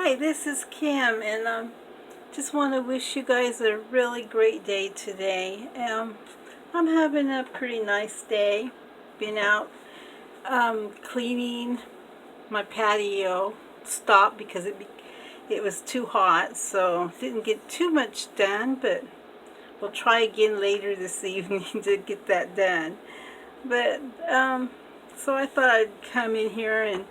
Hi, this is Kim, and just want to wish you guys a really great day today. I'm having a pretty nice day. Been out cleaning my patio. Stopped because it was too hot, so didn't get too much done. But we'll try again later this evening to get that done. But so I thought I'd come in here and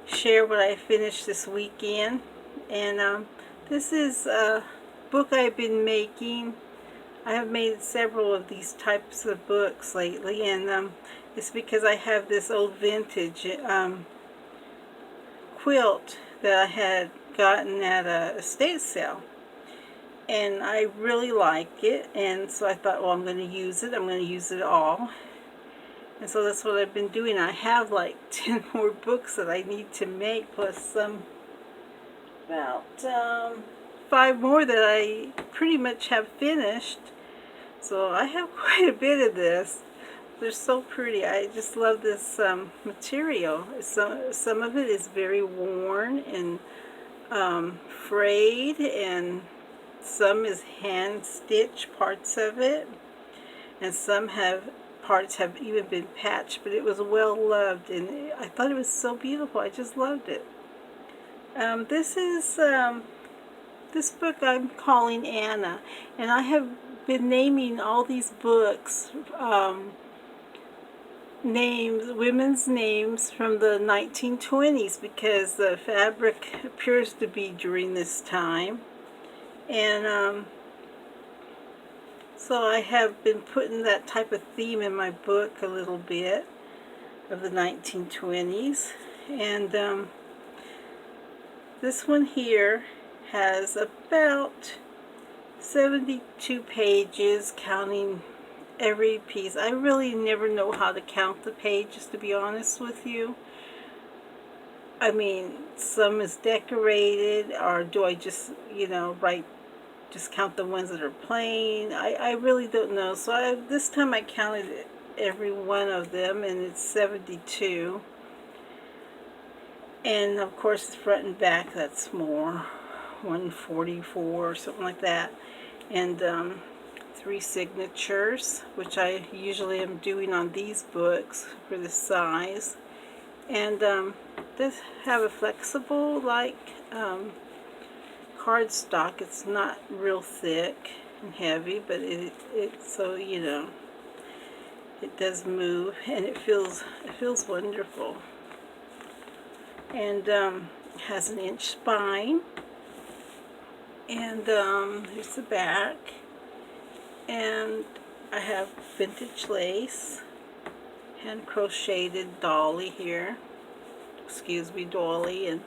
share what I finished this weekend. And this is a book I've been making. I have made several of these types of books lately, and it's because I have this old vintage quilt that I had gotten at a estate sale. And I really like it, and so I thought, well, I'm going to use it. I'm going to use it all. And so that's what I've been doing. I have like 10 more books that I need to make, plus some about 5 more that I pretty much have finished. So I have quite a bit of this. They're so pretty. I just love this material. Some of it is very worn and frayed, and some is hand stitched, parts of it, and some parts have even been patched, but it was well loved, and I thought it was so beautiful. I just loved it. This book I'm calling Anna, and I have been naming all these books women's names from the 1920s, because the fabric appears to be during this time. And so I have been putting that type of theme in my book a little bit, of the 1920s. And this one here has about 72 pages, counting every piece. I really never know how to count the pages, to be honest with you. I mean, some is decorated, or do I just, just count the ones that are plain? I really don't know. So this time I counted every one of them, and it's 72. And of course, front and back, that's more, 144 or something like that. And 3 signatures, which I usually am doing on these books for the size. And this have a flexible, like cardstock. It's not real thick and heavy, but so it does move, and it feels wonderful. And it has an inch spine, and here's the back, and I have vintage lace, hand crocheted dolly here, dolly, and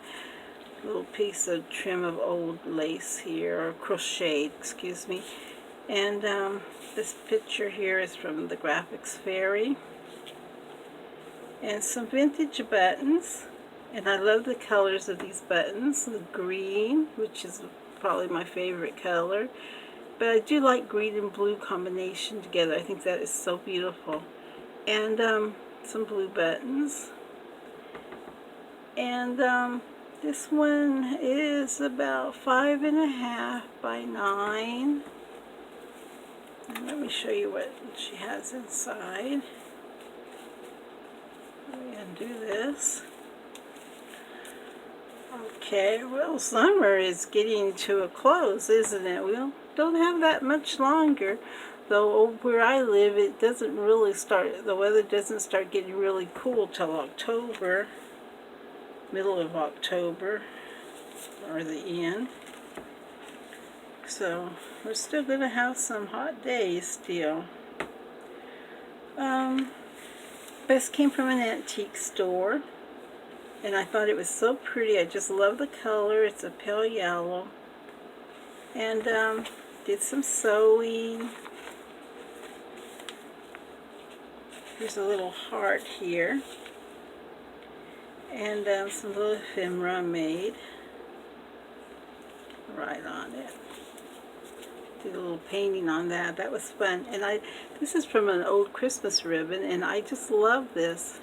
a little piece of trim of old lace here, or crocheted, and this picture here is from the Graphics Fairy, and some vintage buttons. And I love the colors of these buttons. The green, which is probably my favorite color, but I do like green and blue combination together. I think that is so beautiful. And some blue buttons. And this one is about 5.5 by 9. And let me show you what she has inside. Let me undo this. Okay, well, summer is getting to a close, isn't it? We don't have that much longer, though where I live, it doesn't really start, the weather doesn't start getting really cool till October, middle of October, or the end. So we're still going to have some hot days still. This came from an antique store, and I thought it was so pretty. I just love the color. It's a pale yellow. And did some sewing. There's a little heart here. And some little ephemera made right on it. Did a little painting on that. That was fun. And this is from an old Christmas ribbon, and I just love this.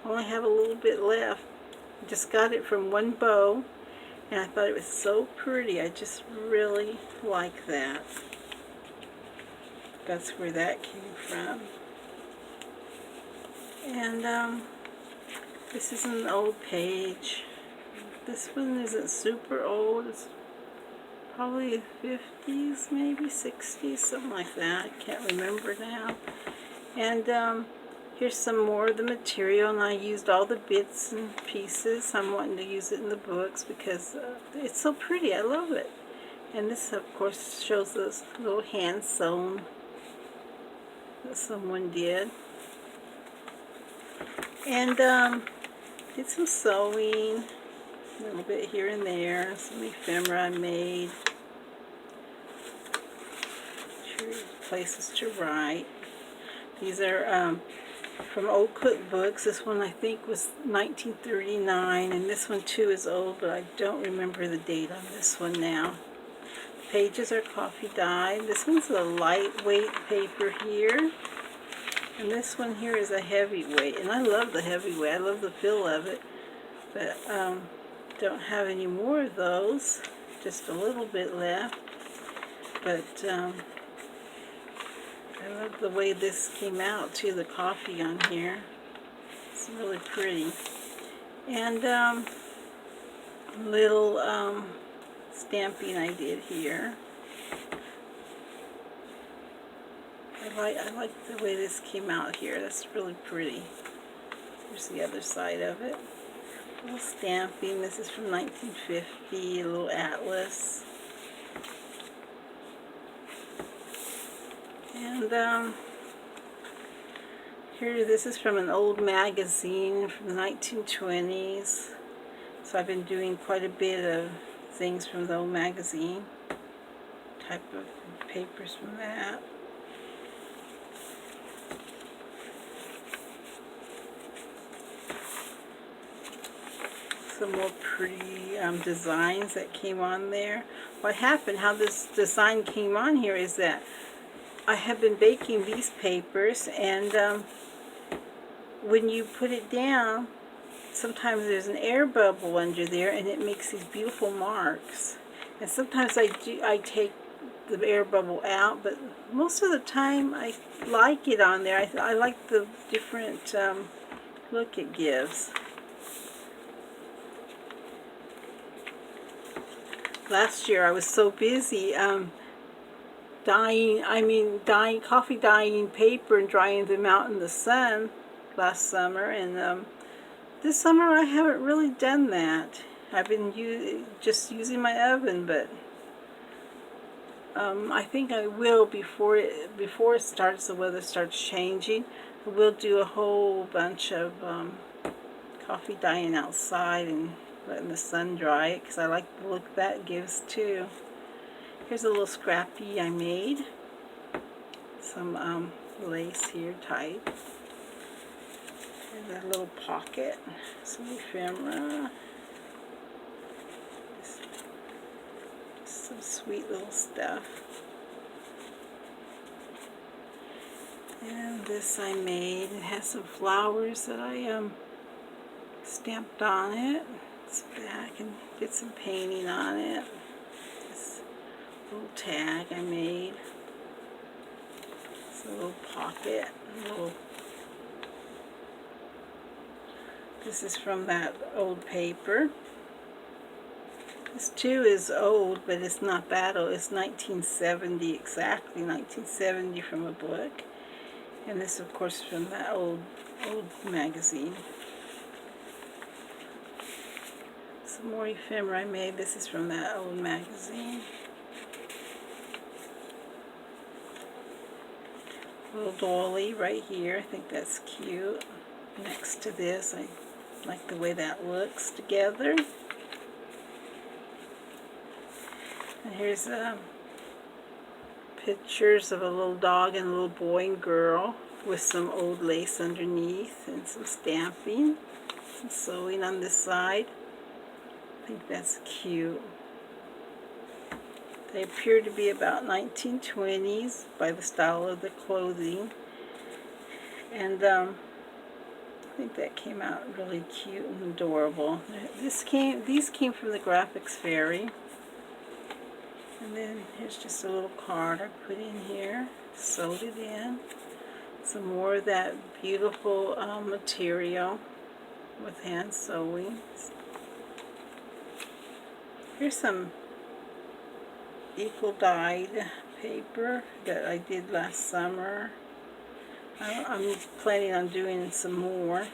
I only have a little bit left. Just got it from one bow, And I thought it was so pretty. I just really like that. That's where that came from. And this is an old page. This one isn't super old. It's probably 50s, maybe 60s, something like that. I can't remember now. And here's some more of the material, and I used all the bits and pieces. I'm wanting to use it in the books because it's so pretty. I love it. And this, of course, shows this little hand sewn that someone did. And did some sewing, a little bit here and there, some ephemera I made, places to write. These are from old cookbooks. This one I think was 1939, and this one too is old, but I don't remember the date on this one now. The pages are coffee dyed. This one's a lightweight paper here, and this one here is a heavyweight, and I love the heavyweight. I love the feel of it, but don't have any more of those, just a little bit left. But I love the way this came out too, the coffee on here. It's really pretty. And little stamping I did here. I like the way this came out here. That's really pretty. Here's the other side of it. A little stamping. This is from 1950, a little atlas. And here, this is from an old magazine from the 1920s. So I've been doing quite a bit of things from the old magazine. Type of papers from that. Some more pretty designs that came on there. What happened, how this design came on here is that I have been baking these papers, and when you put it down, sometimes there's an air bubble under there, and it makes these beautiful marks. And sometimes I take the air bubble out, but most of the time I like it on there. I like the different look it gives. Last year I was so busy coffee dyeing paper and drying them out in the sun last summer, and this summer I haven't really done that. I've been just using my oven, but I think I will before it starts, the weather starts changing. I will do a whole bunch of coffee dyeing outside and letting the sun dry it, because I like the look that gives too. Here's a little scrappy I made. Some lace here tied. Here's a little pocket. Some ephemera. Just some sweet little stuff. And this I made. It has some flowers that I stamped on it. It's back, and did some painting on it. This little tag I made. It's a little pocket. This is from that old paper. This too is old, but it's not that old. It's 1970, exactly 1970, from a book. And this, of course, from that old magazine. Some more ephemera I made. This is from that old magazine. Little dolly right here. I think that's cute. Next to this, I like the way that looks together. And here's pictures of a little dog and a little boy and girl with some old lace underneath and some stamping, some sewing on this side. I think that's cute. They appear to be about 1920s by the style of the clothing. And think that came out really cute and adorable. These came from the Graphics Fairy. And then here's just a little card I put in here, sewed it in. Some more of that beautiful material with hand sewing. Here's some equal dyed paper that I did last summer. I'm planning on doing some more.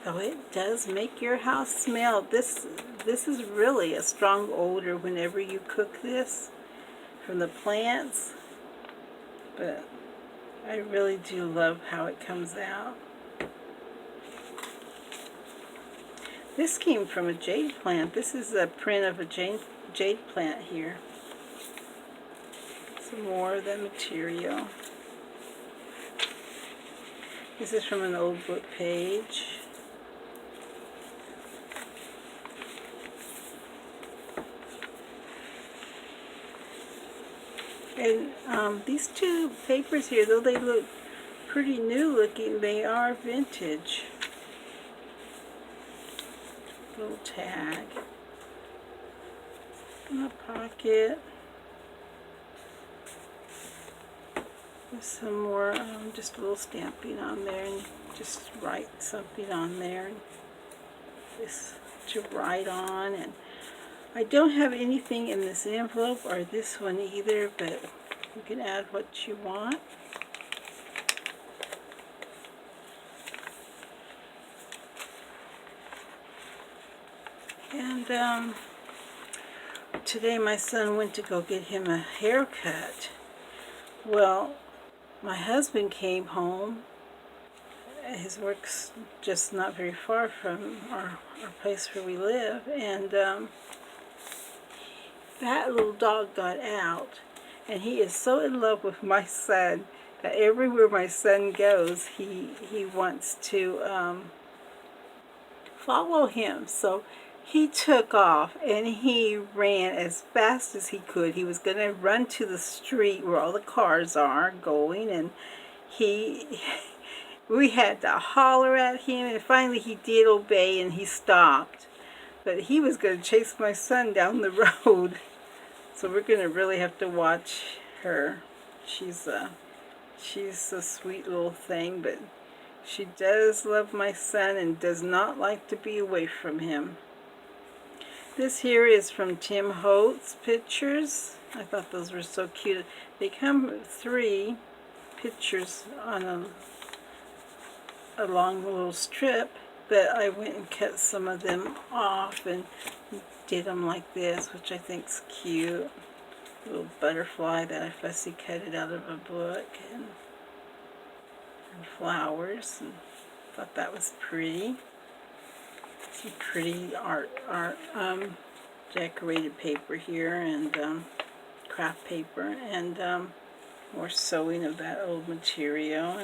Oh, it does make your house smell. This is really a strong odor whenever you cook this from the plants. But I really do love how it comes out. This came from a jade plant. This is a print of a jade plant here. Some more of that material. This is from an old book page. And these two papers here, though they look pretty new looking, they are vintage. Little tag in the pocket. There's some more, just a little stamping on there, and just write something on there. This to write on, and I don't have anything in this envelope or this one either, but you can add what you want. And today my son went to go get him a haircut. Well, my husband came home. His work's just not very far from our place where we live, and that little dog got out, and he is so in love with my son that everywhere my son goes, he wants to follow him. So he took off and he ran as fast as he could. He was going to run to the street where all the cars are going, and we had to holler at him, and finally he did obey and he stopped. But he was going to chase my son down the road. So we're going to really have to watch her. She's a sweet little thing, but she does love my son and does not like to be away from him. This here is from Tim Holtz Pictures. I thought those were so cute. They come with 3 pictures on a long little strip, but I went and cut some of them off and did them like this, which I think is cute. A little butterfly that I fussy cut it out of a book, and flowers, and thought that was pretty. Some pretty art decorated paper here, and craft paper, and more sewing of that old material,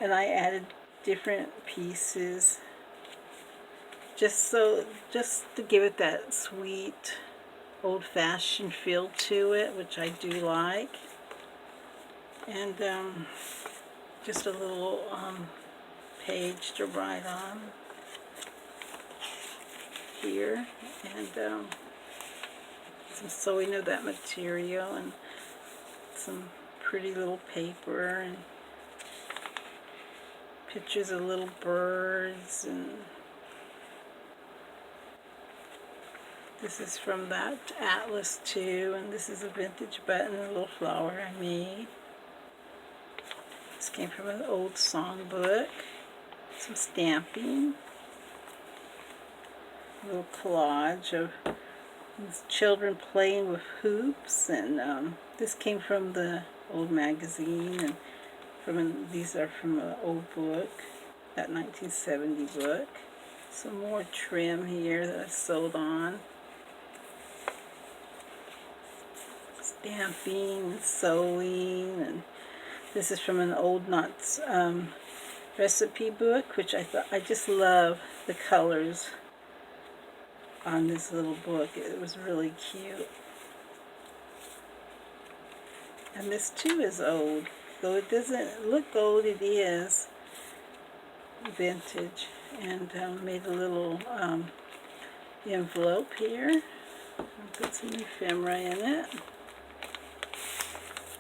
and I added different pieces just to give it that sweet old-fashioned feel to it, which I do like. And just a little page to write on here, and some sewing of that material, and some pretty little paper, and pictures of little birds. And this is from that atlas too, and this is a vintage button, a little flower I made. This came from an old songbook. Some stamping. A little collage of children playing with hoops, and this came from the old magazine, and these are from an old book, that 1970 book. Some more trim here that I sewed on. Stamping and sewing, and this is from an old Knots recipe book, which I just love the colors on this little book. It was really cute. And this too is old. Though it doesn't look gold, it is vintage. And made a little envelope here. I'll put some ephemera in it.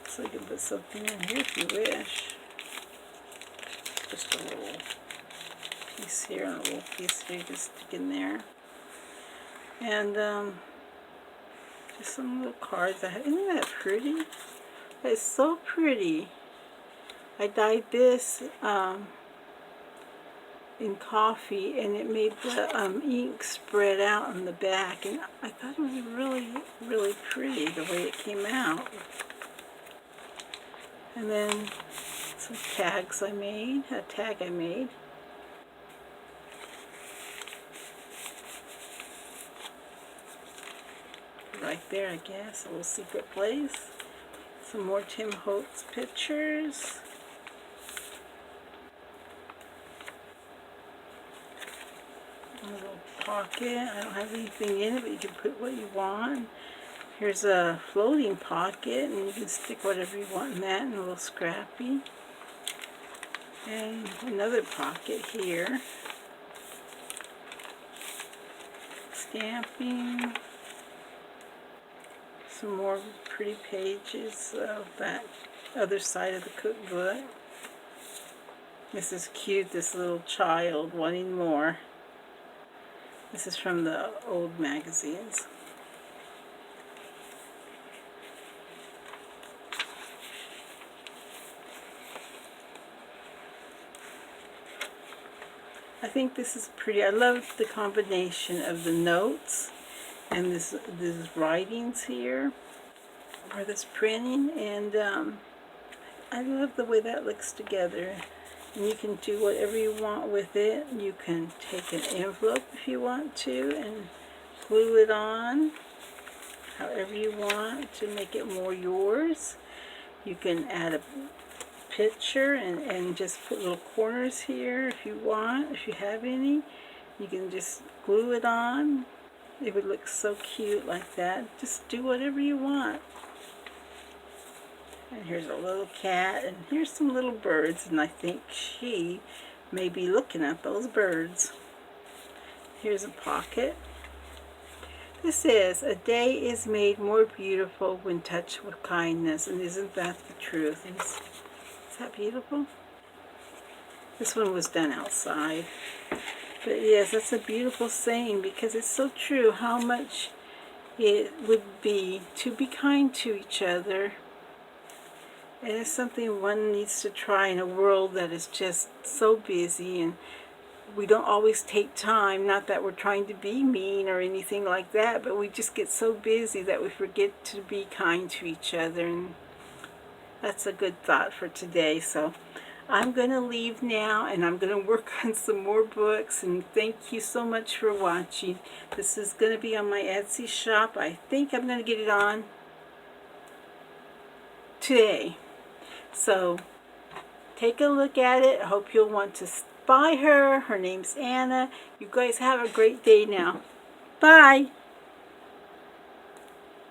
So you can put something in here if you wish. Just a little piece here and a little piece here to stick in there. And just some little cards I have. Isn't that pretty? It's so pretty. I dyed this in coffee, and it made the ink spread out on the back, and I thought it was really, really pretty the way it came out. And then some tags I made, a tag I made. Right there, I guess, a little secret place. Some more Tim Holtz pictures. A little pocket. I don't have anything in it, but you can put what you want. Here's a floating pocket, and you can stick whatever you want in that, and a little scrappy. And another pocket here. Stamping. Some more pretty pages of that other side of the cookbook. This is cute, this little child wanting more. This is from the old magazines. I think this is pretty. I love the combination of the notes and these writings here, or this printing, and I love the way that looks together. And you can do whatever you want with it. You can take an envelope if you want to and glue it on however you want to make it more yours. You can add a picture and just put little corners here if you want, if you have any. You can just glue it on. It would look so cute like that. Just do whatever you want. And here's a little cat, and here's some little birds, and I think she may be looking at those birds. Here's a pocket. This is, a day is made more beautiful when touched with kindness, and isn't that the truth? Is that beautiful? This one was done outside. But yes, that's a beautiful saying, because it's so true how much it would be to be kind to each other. And it's something one needs to try in a world that is just so busy, and we don't always take time. Not that we're trying to be mean or anything like that, but we just get so busy that we forget to be kind to each other. And that's a good thought for today. So I'm going to leave now, and I'm going to work on some more books, and thank you so much for watching. This is going to be on my Etsy shop. I think I'm going to get it on today. So take a look at it. I hope you'll want to buy her. Her name's Anna. You guys have a great day now. Bye.